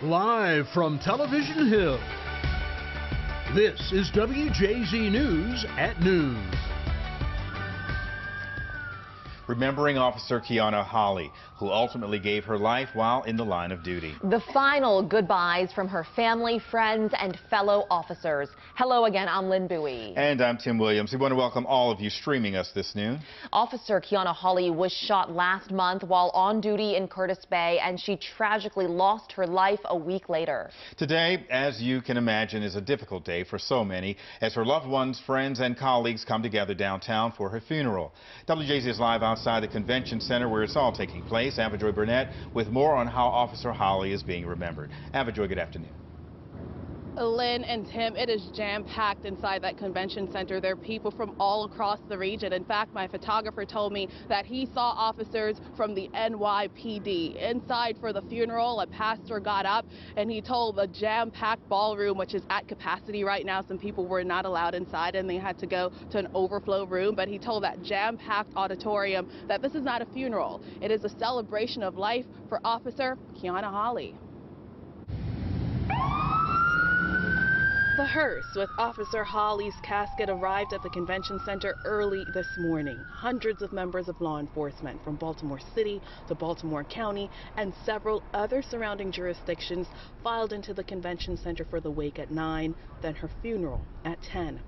Live from Television Hill, this is WJZ News at noon. Remembering Officer Keona Holley, who ultimately gave her life while in the line of duty. The final goodbyes from her family, friends, and fellow officers. Hello again, I'm Lynn Bowie. And I'm Tim Williams. We want to welcome all of you streaming us this noon. Officer Keona Holley was shot last month while on duty in Curtis Bay, and she tragically lost her life a week later. Today, as you can imagine, is a difficult day for so many as her loved ones, friends, and colleagues come together downtown for her funeral. WJZ is live outside the convention center where it's all taking place. Avajoy Burnett with more on how Officer Holley is being remembered. Avajoy, good afternoon. Lynn and Tim, it is jam-packed inside that convention center. There are people from all across the region. In fact, my photographer told me that he saw officers from the NYPD. Inside for the funeral, a pastor got up and he told the jam-packed ballroom, which is at capacity right now, some people were not allowed inside and they had to go to an overflow room, but he told that jam-packed auditorium that this is not a funeral. It is a celebration of life for Officer Keona Holley. The hearse with Officer Holley's casket arrived at the convention center early this morning. Hundreds of members of law enforcement from Baltimore City to Baltimore County and several other surrounding jurisdictions filed into the convention center for the wake at 9, then her funeral at 10.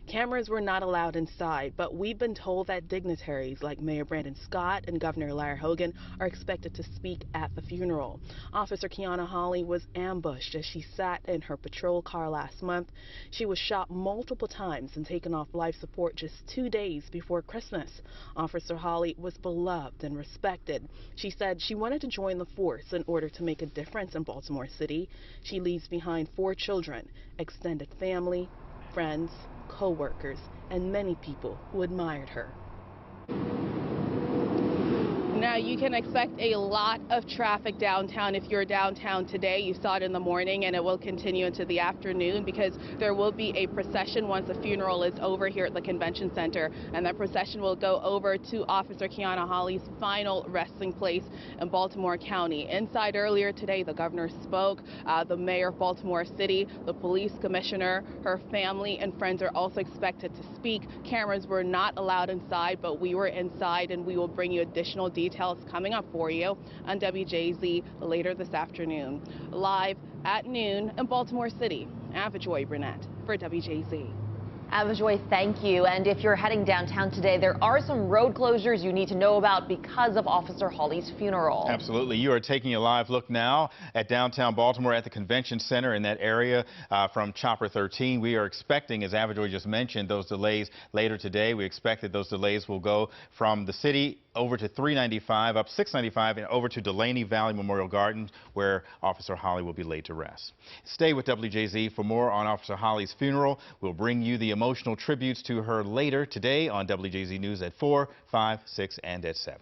Cameras were not allowed inside, but we've been told that dignitaries like Mayor Brandon Scott and Governor Larry Hogan are expected to speak at the funeral. Officer Keona Holley was ambushed as she sat in her patrol car last month. She was shot multiple times and taken off life support just 2 days before Christmas. Officer Holley was beloved and respected. She said she wanted to join the force in order to make a difference in Baltimore City. She leaves behind 4 children, extended family, friends, co-workers, and many people who admired her. Now, you can expect a lot of traffic downtown if you're downtown today. You saw it in the morning, and it will continue into the afternoon because there will be a procession once the funeral is over here at the convention center, and that procession will go over to Officer Keona Holley's final resting place in Baltimore County. Inside earlier today, the governor spoke, the mayor of Baltimore City, the police commissioner, her family and friends are also expected to speak. Cameras were not allowed inside, but we were inside, and we will bring you additional details coming up for you on WJZ later this afternoon. Live at noon in Baltimore City, Avajoy Burnett for WJZ. Avajoy, thank you. And if you're heading downtown today, there are some road closures you need to know about because of Officer Holley's funeral. Absolutely. You are taking a live look now at downtown Baltimore at the convention center in that area from Chopper 13. We are expecting, as Avajoy just mentioned, those delays later today. We expect that those delays will go from the city over to 395, up 695, and over to Delaney Valley Memorial Gardens, where Officer Holley will be laid to rest. Stay with WJZ for more on Officer Holley's funeral. We'll bring you the emotional tributes to her later today on WJZ News at 4, 5, 6, and at 7.